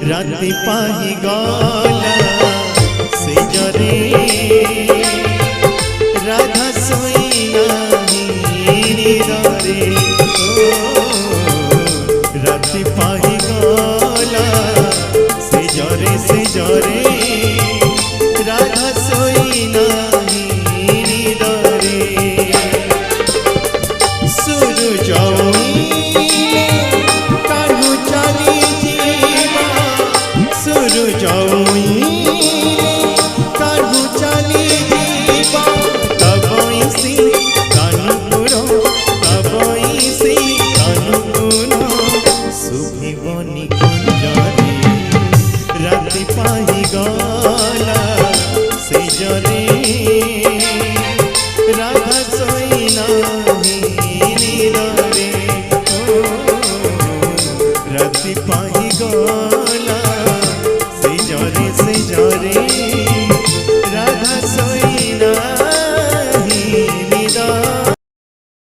राति पाही गला से जरे राधा सोई नाही नीरे राति पाही गला से जरे राधा सोई नाही नीरे सूरज उइले काहू चली जीवा सूरज उइले काहू चली जीवा तबईसी कानपुर तबईसी कानपुर सुभिबनी कुंजरे राति पाही गला से जरे राधा सोई नाही नीरे राति पाही गला से जरे